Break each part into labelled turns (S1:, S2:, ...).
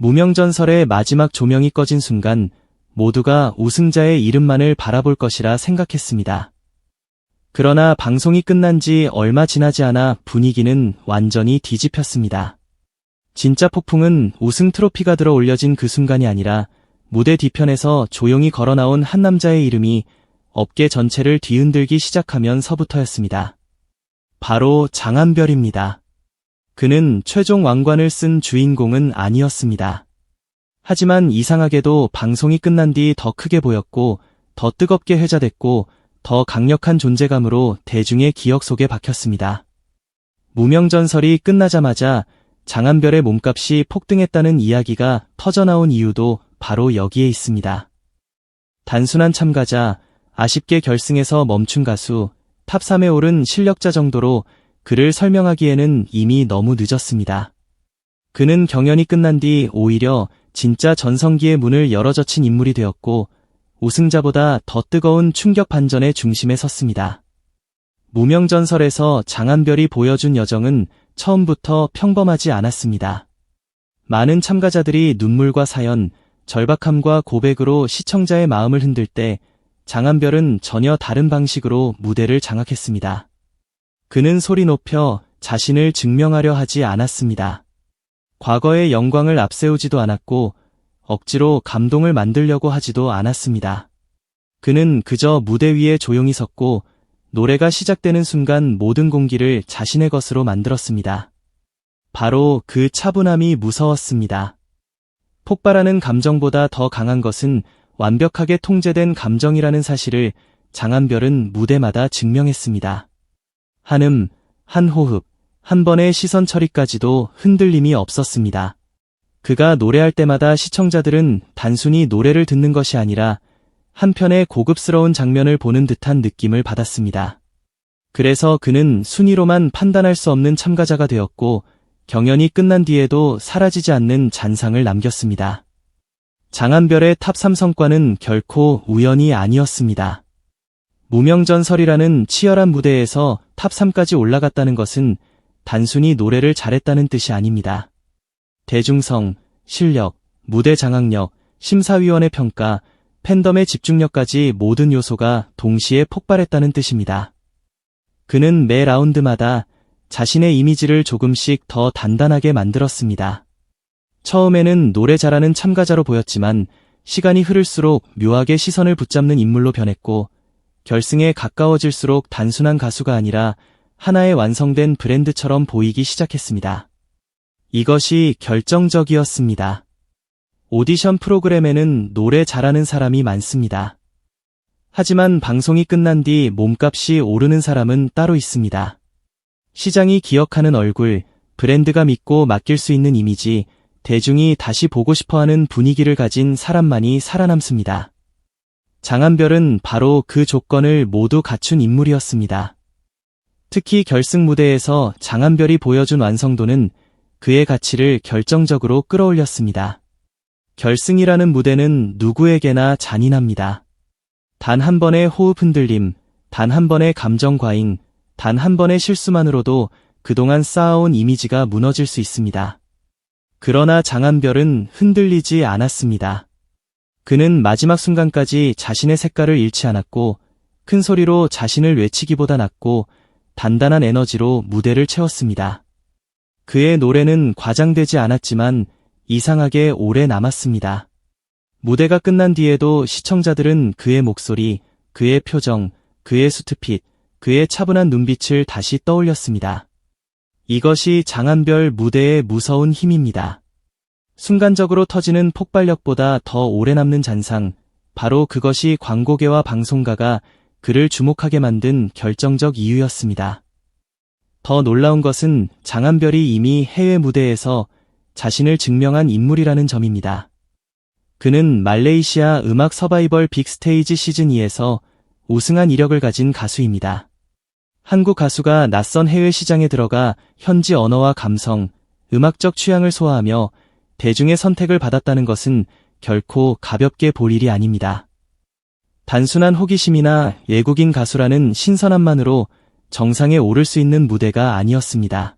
S1: 무명전설의 마지막 조명이 꺼진 순간 모두가 우승자의 이름만을 바라볼 것이라 생각했습니다. 그러나 방송이 끝난 지 얼마 지나지 않아 분위기는 완전히 뒤집혔습니다. 진짜 폭풍은 우승 트로피가 들어 올려진 그 순간이 아니라 무대 뒤편에서 조용히 걸어나온 한 남자의 이름이 업계 전체를 뒤흔들기 시작하면서부터였습니다. 바로 장한별입니다. 그는 최종 왕관을 쓴 주인공은 아니었습니다. 하지만 이상하게도 방송이 끝난 뒤 더 크게 보였고 더 뜨겁게 회자됐고 더 강력한 존재감으로 대중의 기억 속에 박혔습니다. 무명전설이 끝나자마자 장한별의 몸값이 폭등했다는 이야기가 터져나온 이유도 바로 여기에 있습니다. 단순한 참가자, 아쉽게 결승에서 멈춘 가수, 탑3에 오른 실력자 정도로 그를 설명하기에는 이미 너무 늦었습니다. 그는 경연이 끝난 뒤 오히려 진짜 전성기의 문을 열어젖힌 인물이 되었고 우승자보다 더 뜨거운 충격 반전의 중심에 섰습니다. 무명전설에서 장한별이 보여준 여정은 처음부터 평범하지 않았습니다. 많은 참가자들이 눈물과 사연, 절박함과 고백으로 시청자의 마음을 흔들 때 장한별은 전혀 다른 방식으로 무대를 장악했습니다. 그는 소리 높여 자신을 증명하려 하지 않았습니다. 과거의 영광을 앞세우지도 않았고 억지로 감동을 만들려고 하지도 않았습니다. 그는 그저 무대 위에 조용히 섰고 노래가 시작되는 순간 모든 공기를 자신의 것으로 만들었습니다. 바로 그 차분함이 무서웠습니다. 폭발하는 감정보다 더 강한 것은 완벽하게 통제된 감정이라는 사실을 장한별은 무대마다 증명했습니다. 한음, 한 호흡, 한 번의 시선 처리까지도 흔들림이 없었습니다. 그가 노래할 때마다 시청자들은 단순히 노래를 듣는 것이 아니라 한편의 고급스러운 장면을 보는 듯한 느낌을 받았습니다. 그래서 그는 순위로만 판단할 수 없는 참가자가 되었고 경연이 끝난 뒤에도 사라지지 않는 잔상을 남겼습니다. 장한별의 탑3 성과는 결코 우연이 아니었습니다. 무명전설이라는 치열한 무대에서 탑3까지 올라갔다는 것은 단순히 노래를 잘했다는 뜻이 아닙니다. 대중성, 실력, 무대 장악력, 심사위원의 평가, 팬덤의 집중력까지 모든 요소가 동시에 폭발했다는 뜻입니다. 그는 매 라운드마다 자신의 이미지를 조금씩 더 단단하게 만들었습니다. 처음에는 노래 잘하는 참가자로 보였지만 시간이 흐를수록 묘하게 시선을 붙잡는 인물로 변했고 결승에 가까워질수록 단순한 가수가 아니라 하나의 완성된 브랜드처럼 보이기 시작했습니다. 이것이 결정적이었습니다. 오디션 프로그램에는 노래 잘하는 사람이 많습니다. 하지만 방송이 끝난 뒤 몸값이 오르는 사람은 따로 있습니다. 시장이 기억하는 얼굴, 브랜드가 믿고 맡길 수 있는 이미지, 대중이 다시 보고 싶어하는 분위기를 가진 사람만이 살아남습니다. 장한별은 바로 그 조건을 모두 갖춘 인물이었습니다. 특히 결승 무대에서 장한별이 보여준 완성도는 그의 가치를 결정적으로 끌어올렸습니다. 결승이라는 무대는 누구에게나 잔인합니다. 단 한 번의 호흡 흔들림, 단 한 번의 감정 과잉, 단 한 번의 실수만으로도 그동안 쌓아온 이미지가 무너질 수 있습니다. 그러나 장한별은 흔들리지 않았습니다. 그는 마지막 순간까지 자신의 색깔을 잃지 않았고 큰 소리로 자신을 외치기보다 낫고 단단한 에너지로 무대를 채웠습니다. 그의 노래는 과장되지 않았지만 이상하게 오래 남았습니다. 무대가 끝난 뒤에도 시청자들은 그의 목소리, 그의 표정, 그의 수트핏, 그의 차분한 눈빛을 다시 떠올렸습니다. 이것이 장한별 무대의 무서운 힘입니다. 순간적으로 터지는 폭발력보다 더 오래 남는 잔상, 바로 그것이 광고계와 방송가가 그를 주목하게 만든 결정적 이유였습니다. 더 놀라운 것은 장한별이 이미 해외 무대에서 자신을 증명한 인물이라는 점입니다. 그는 말레이시아 음악 서바이벌 빅스테이지 시즌2에서 우승한 이력을 가진 가수입니다. 한국 가수가 낯선 해외 시장에 들어가 현지 언어와 감성, 음악적 취향을 소화하며 대중의 선택을 받았다는 것은 결코 가볍게 볼 일이 아닙니다. 단순한 호기심이나 외국인 가수라는 신선함만으로 정상에 오를 수 있는 무대가 아니었습니다.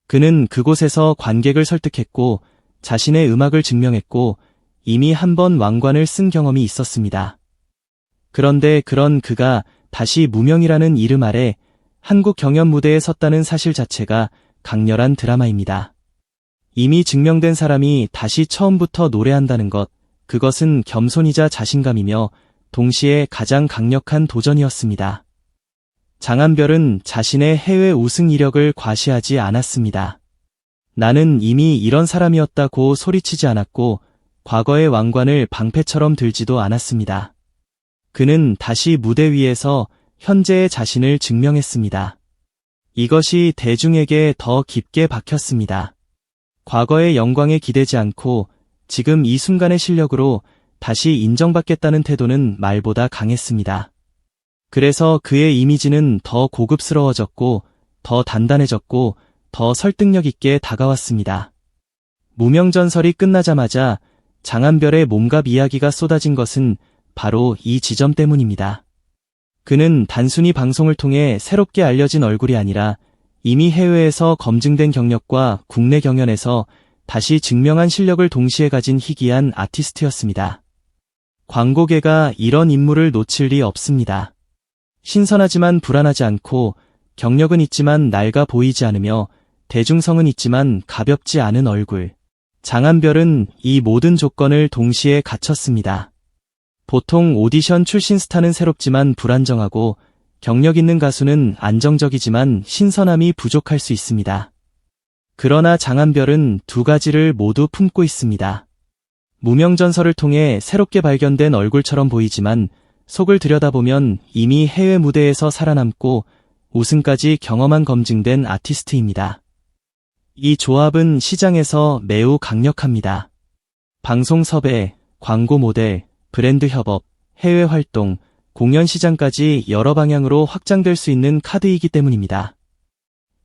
S1: 그는 그곳에서 관객을 설득했고 자신의 음악을 증명했고 이미 한 번 왕관을 쓴 경험이 있었습니다. 그런데 그런 그가 다시 무명이라는 이름 아래 한국 경연 무대에 섰다는 사실 자체가 강렬한 드라마입니다. 이미 증명된 사람이 다시 처음부터 노래한다는 것, 그것은 겸손이자 자신감이며 동시에 가장 강력한 도전이었습니다. 장한별은 자신의 해외 우승 이력을 과시하지 않았습니다. 나는 이미 이런 사람이었다고 소리치지 않았고 과거의 왕관을 방패처럼 들지도 않았습니다. 그는 다시 무대 위에서 현재의 자신을 증명했습니다. 이것이 대중에게 더 깊게 박혔습니다. 과거의 영광에 기대지 않고 지금 이 순간의 실력으로 다시 인정받겠다는 태도는 말보다 강했습니다. 그래서 그의 이미지는 더 고급스러워졌고 더 단단해졌고 더 설득력 있게 다가왔습니다. 무명전설이 끝나자마자 장한별의 몸값 이야기가 쏟아진 것은 바로 이 지점 때문입니다. 그는 단순히 방송을 통해 새롭게 알려진 얼굴이 아니라 이미 해외에서 검증된 경력과 국내 경연에서 다시 증명한 실력을 동시에 가진 희귀한 아티스트였습니다. 광고계가 이런 인물을 놓칠 리 없습니다. 신선하지만 불안하지 않고 경력은 있지만 낡아 보이지 않으며 대중성은 있지만 가볍지 않은 얼굴. 장한별은 이 모든 조건을 동시에 갖췄습니다. 보통 오디션 출신 스타는 새롭지만 불안정하고 경력 있는 가수는 안정적이지만 신선함이 부족할 수 있습니다. 그러나 장한별은 두 가지를 모두 품고 있습니다. 무명전설을 통해 새롭게 발견된 얼굴처럼 보이지만 속을 들여다보면 이미 해외 무대에서 살아남고 우승까지 경험한 검증된 아티스트입니다. 이 조합은 시장에서 매우 강력합니다. 방송 섭외, 광고 모델, 브랜드 협업, 해외 활동, 공연 시장까지 여러 방향으로 확장될 수 있는 카드이기 때문입니다.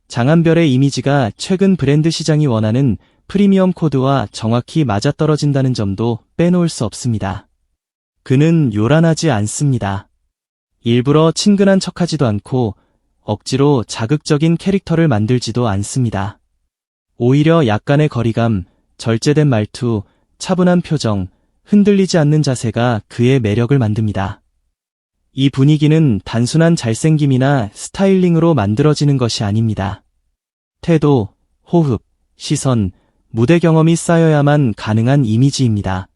S1: 장한별의 이미지가 최근 브랜드 시장이 원하는 프리미엄 코드와 정확히 맞아떨어진다는 점도 빼놓을 수 없습니다. 그는 요란하지 않습니다. 일부러 친근한 척하지도 않고 억지로 자극적인 캐릭터를 만들지도 않습니다. 오히려 약간의 거리감, 절제된 말투, 차분한 표정, 흔들리지 않는 자세가 그의 매력을 만듭니다. 이 분위기는 단순한 잘생김이나 스타일링으로 만들어지는 것이 아닙니다. 태도, 호흡, 시선, 무대 경험이 쌓여야만 가능한 이미지입니다.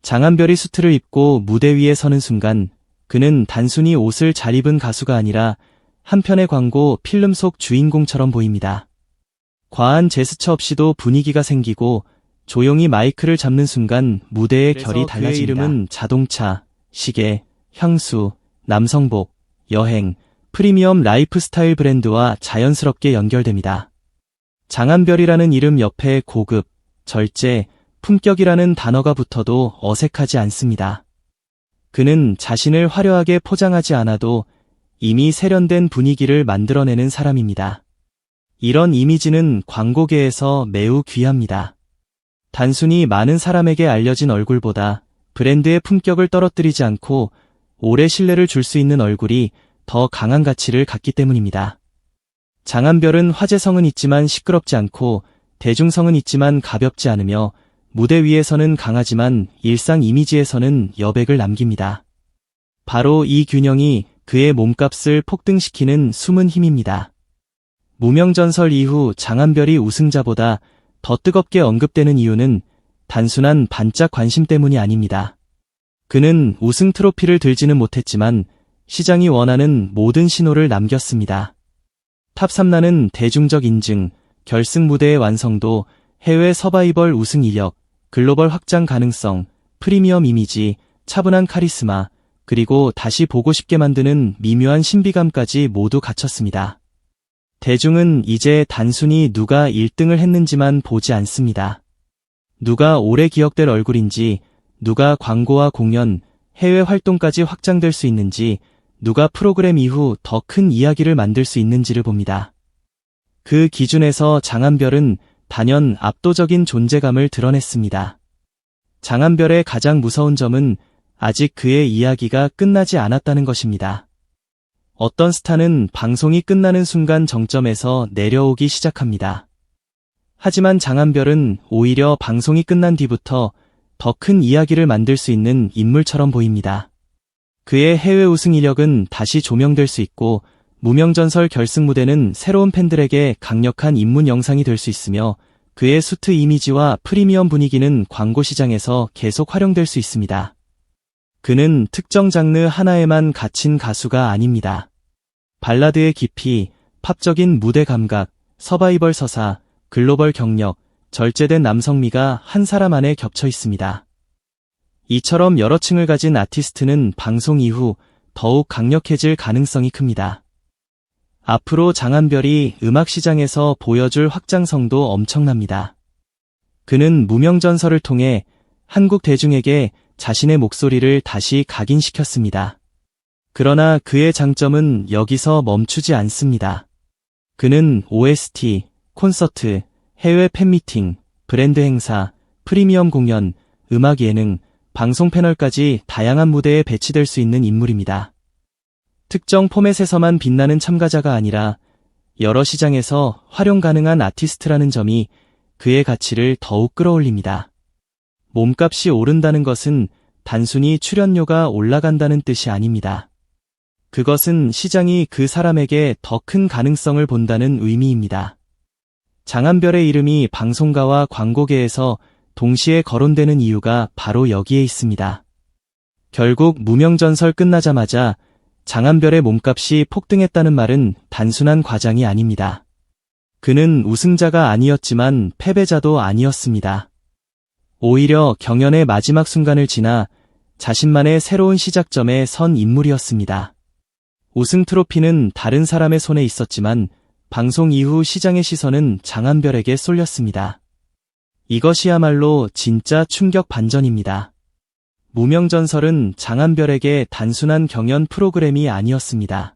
S1: 장한별이 수트를 입고 무대 위에 서는 순간 그는 단순히 옷을 잘 입은 가수가 아니라 한 편의 광고 필름 속 주인공처럼 보입니다. 과한 제스처 없이도 분위기가 생기고 조용히 마이크를 잡는 순간 무대의 결이 달라집니다. 그의 이름은 자동차, 시계, 향수, 남성복, 여행, 프리미엄 라이프스타일 브랜드와 자연스럽게 연결됩니다. 장한별이라는 이름 옆에 고급, 절제, 품격이라는 단어가 붙어도 어색하지 않습니다. 그는 자신을 화려하게 포장하지 않아도 이미 세련된 분위기를 만들어내는 사람입니다. 이런 이미지는 광고계에서 매우 귀합니다. 단순히 많은 사람에게 알려진 얼굴보다 브랜드의 품격을 떨어뜨리지 않고 오래 신뢰를 줄 수 있는 얼굴이 더 강한 가치를 갖기 때문입니다. 장한별은 화제성은 있지만 시끄럽지 않고 대중성은 있지만 가볍지 않으며 무대 위에서는 강하지만 일상 이미지에서는 여백을 남깁니다. 바로 이 균형이 그의 몸값을 폭등시키는 숨은 힘입니다. 무명전설 이후 장한별이 우승자보다 더 뜨겁게 언급되는 이유는 단순한 반짝 관심 때문이 아닙니다. 그는 우승 트로피를 들지는 못했지만 시장이 원하는 모든 신호를 남겼습니다. 탑3라는 대중적 인증, 결승 무대의 완성도, 해외 서바이벌 우승 이력, 글로벌 확장 가능성, 프리미엄 이미지, 차분한 카리스마, 그리고 다시 보고 싶게 만드는 미묘한 신비감까지 모두 갖췄습니다. 대중은 이제 단순히 누가 1등을 했는지만 보지 않습니다. 누가 오래 기억될 얼굴인지, 누가 광고와 공연, 해외 활동까지 확장될 수 있는지, 누가 프로그램 이후 더 큰 이야기를 만들 수 있는지를 봅니다. 그 기준에서 장한별은 단연 압도적인 존재감을 드러냈습니다. 장한별의 가장 무서운 점은 아직 그의 이야기가 끝나지 않았다는 것입니다. 어떤 스타는 방송이 끝나는 순간 정점에서 내려오기 시작합니다. 하지만 장한별은 오히려 방송이 끝난 뒤부터 더 큰 이야기를 만들 수 있는 인물처럼 보입니다. 그의 해외 우승 이력은 다시 조명될 수 있고 무명전설 결승 무대는 새로운 팬들에게 강력한 입문 영상이 될 수 있으며 그의 수트 이미지와 프리미엄 분위기는 광고 시장에서 계속 활용될 수 있습니다. 그는 특정 장르 하나에만 갇힌 가수가 아닙니다. 발라드의 깊이, 팝적인 무대 감각, 서바이벌 서사, 글로벌 경력, 절제된 남성미가 한 사람 안에 겹쳐 있습니다. 이처럼 여러 층을 가진 아티스트는 방송 이후 더욱 강력해질 가능성이 큽니다. 앞으로 장한별이 음악 시장에서 보여줄 확장성도 엄청납니다. 그는 무명전설을 통해 한국 대중에게 자신의 목소리를 다시 각인시켰습니다. 그러나 그의 장점은 여기서 멈추지 않습니다. 그는 OST, 콘서트, 해외 팬미팅, 브랜드 행사, 프리미엄 공연, 음악 예능, 방송 패널까지 다양한 무대에 배치될 수 있는 인물입니다. 특정 포맷에서만 빛나는 참가자가 아니라 여러 시장에서 활용 가능한 아티스트라는 점이 그의 가치를 더욱 끌어올립니다. 몸값이 오른다는 것은 단순히 출연료가 올라간다는 뜻이 아닙니다. 그것은 시장이 그 사람에게 더 큰 가능성을 본다는 의미입니다. 장한별의 이름이 방송가와 광고계에서 동시에 거론되는 이유가 바로 여기에 있습니다. 결국 무명전설 끝나자마자 장한별의 몸값이 폭등했다는 말은 단순한 과장이 아닙니다. 그는 우승자가 아니었지만 패배자도 아니었습니다. 오히려 경연의 마지막 순간을 지나 자신만의 새로운 시작점에 선 인물이었습니다. 우승 트로피는 다른 사람의 손에 있었지만 방송 이후 시장의 시선은 장한별에게 쏠렸습니다. 이것이야말로 진짜 충격 반전입니다. 무명전설은 장한별에게 단순한 경연 프로그램이 아니었습니다.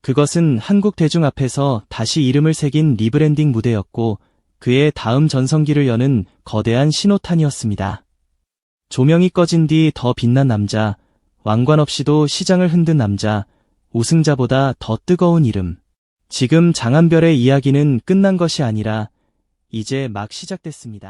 S1: 그것은 한국 대중 앞에서 다시 이름을 새긴 리브랜딩 무대였고 그의 다음 전성기를 여는 거대한 신호탄이었습니다. 조명이 꺼진 뒤 더 빛난 남자, 왕관 없이도 시장을 흔든 남자, 우승자보다 더 뜨거운 이름. 지금 장한별의 이야기는 끝난 것이 아니라 이제 막 시작됐습니다.